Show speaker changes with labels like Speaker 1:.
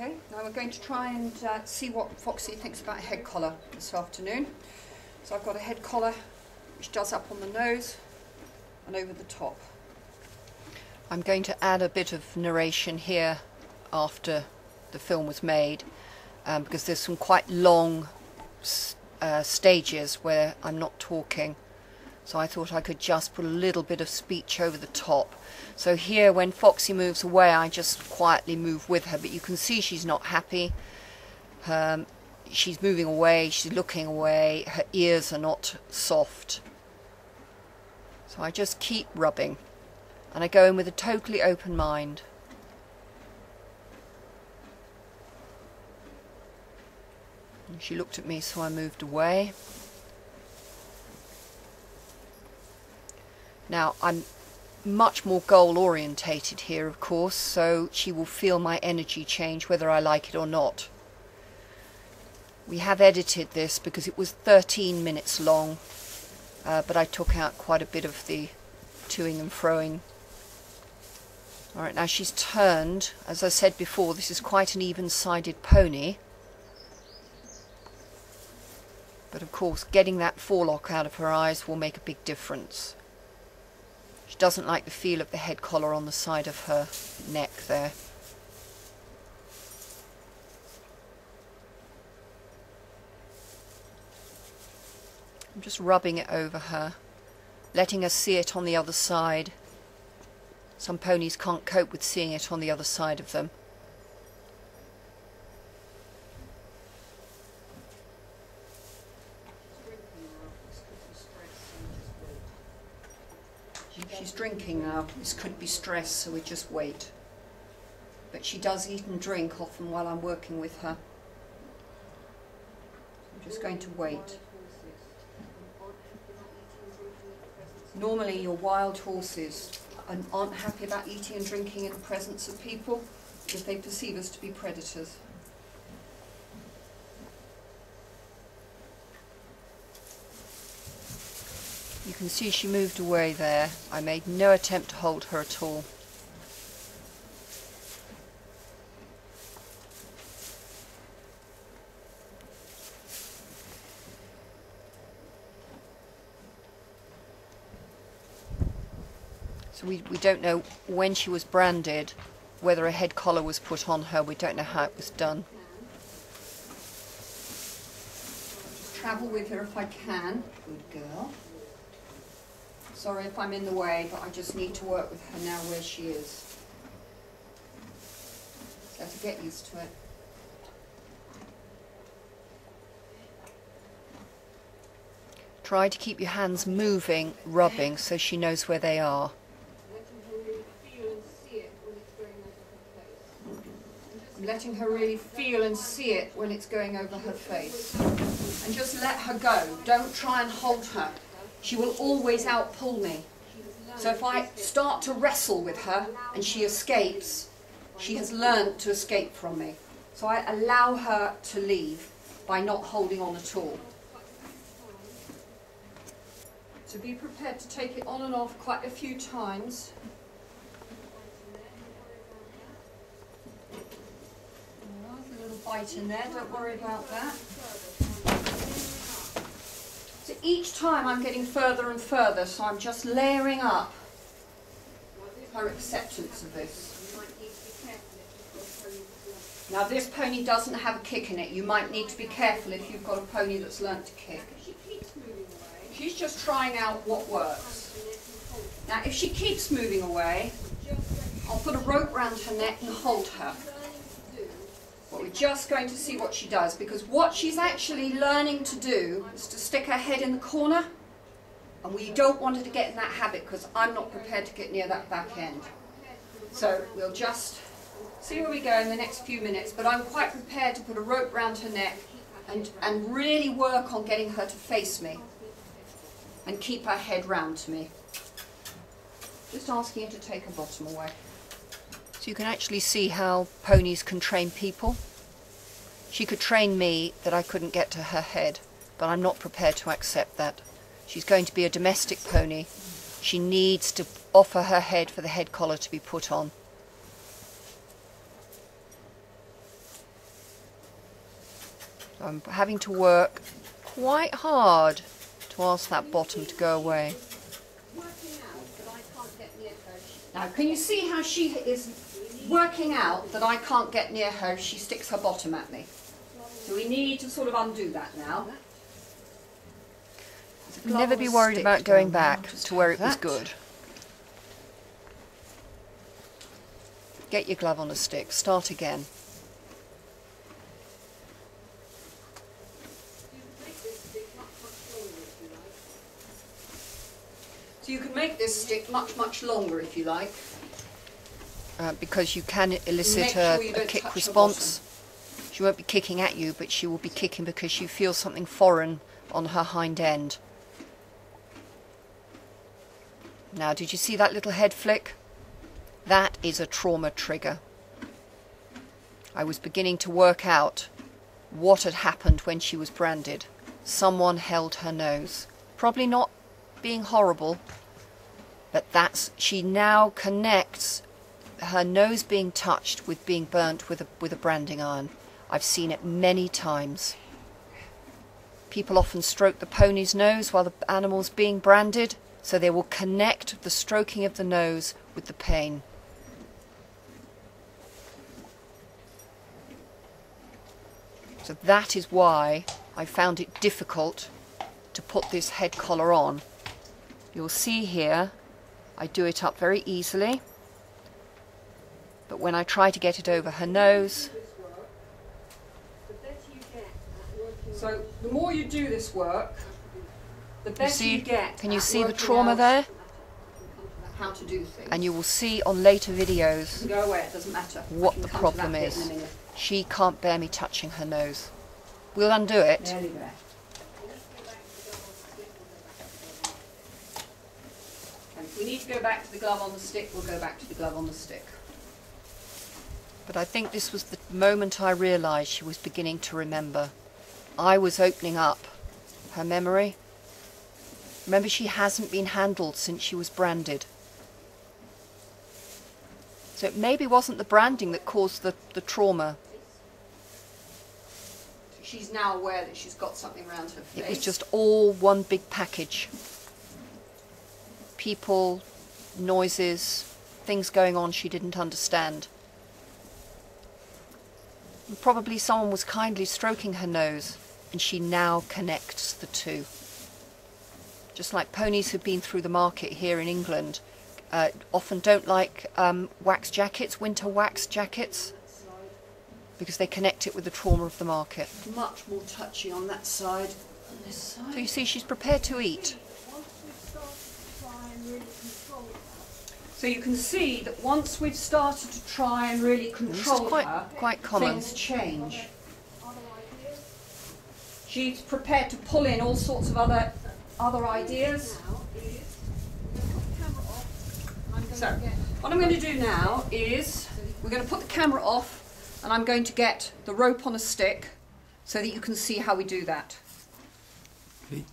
Speaker 1: Okay, now we're going to try and see what Foxie thinks about a head collar this afternoon. So I've got a head collar which does up on the nose and over the top. I'm going to add a bit of narration here after the film was made because there's some quite long stages where I'm not talking. So I thought I could just put a little bit of speech over the top. So here, when Foxie moves away, I just quietly move with her. But you can see she's not happy. She's moving away, she's looking away, her ears are not soft. So I just keep rubbing. And I go in with a totally open mind. And she looked at me, so I moved away. Now, I'm much more goal orientated here, of course, so she will feel my energy change whether I like it or not. We have edited this because it was 13 minutes long, but I took out quite a bit of the toing and froing. Alright, now she's turned. As I said before, this is quite an even-sided pony. But of course, getting that forelock out of her eyes will make a big difference. She doesn't like the feel of the head collar on the side of her neck there. I'm just rubbing it over her, letting her see it on the other side. Some ponies can't cope with seeing it on the other side of them. She's drinking now. This could be stress, so we just wait. But she does eat and drink often while I'm working with her. I'm just going to wait. Normally your wild horses aren't happy about eating and drinking in the presence of people because they perceive us to be predators. You can see she moved away there. I made no attempt to hold her at all. So we don't know when she was branded, whether a head collar was put on her. We don't know how it was done. Just travel with her if I can. Good girl. Sorry if I'm in the way, but I just need to work with her now where she is. So to get used to it. Try to keep your hands moving, rubbing, so she knows where they are. I'm letting her really feel and see it when it's going over her face. And just let her go. Don't try and hold her. She will always outpull me. So if I start to wrestle with her and she escapes, she has learned to escape from me. So I allow her to leave by not holding on at all. So be prepared to take it on and off quite a few times. There's a little bite in there, don't worry about that. So each time I'm getting further and further, so I'm just layering up her acceptance of this. Now this pony doesn't have a kick in it. You might need to be careful if you've got a pony that's learnt to kick. She's just trying out what works. Now if she keeps moving away, I'll put a rope round her neck and hold her. But we're just going to see what she does, because what she's actually learning to do is to stick her head in the corner, and we don't want her to get in that habit because I'm not prepared to get near that back end. So we'll just see where we go in the next few minutes, but I'm quite prepared to put a rope round her neck and really work on getting her to face me and keep her head round to me. Just asking her to take her bottom away. So you can actually see how ponies can train people. She could train me that I couldn't get to her head, but I'm not prepared to accept that. She's going to be a domestic pony. She needs to offer her head for the head collar to be put on. So I'm having to work quite hard to ask that bottom to go away. Now, can you see how she is working out that I can't get near her if she sticks her bottom at me? So we need to sort of undo that now.
Speaker 2: Never be worried about going back to where it was good.
Speaker 1: Get your glove on a stick, start again. So you can make this stick much, much longer if you like. Because you can elicit a kick response. She won't be kicking at you, but she will be kicking because she feels something foreign on her hind end. Now, did you see that little head flick? That is a trauma trigger. I was beginning to work out what had happened when she was branded. Someone held her nose. Probably not being horrible, but she now connects her nose being touched with being burnt with a branding iron. I've seen it many times. People often stroke the pony's nose while the animal's being branded, so they will connect the stroking of the nose with the pain. So that is why I found it difficult to put this head collar on. You'll see here, I do it up very easily, but when I try to get it over her nose, so the more you do this work, the better you get. Can you see the trauma there? How to do things. And you will see on later videos go away, it doesn't matter. What the problem is. She can't bear me touching her nose. We'll undo it. Nearly there. And if we need to go back to the glove on the stick, we'll go back to the glove on the stick. But I think this was the moment I realised she was beginning to remember. I was opening up her memory. Remember, she hasn't been handled since she was branded. So it maybe wasn't the branding that caused the trauma. She's now aware that she's got something around her face. It was just all one big package. People, noises, things going on she didn't understand. And probably someone was kindly stroking her nose, and she now connects the two. Just like ponies who've been through the market here in England often don't like wax jackets, winter wax jackets, because they connect it with the trauma of the market. Much more touchy on that side than this side. So you see, she's prepared to eat. So you can see that once we've started to try and really control her, quite common. Things change. She's prepared to pull in all sorts of other ideas. So what I'm going to do now is we're going to put the camera off, and I'm going to get the rope on a stick so that you can see how we do that.
Speaker 2: Okay.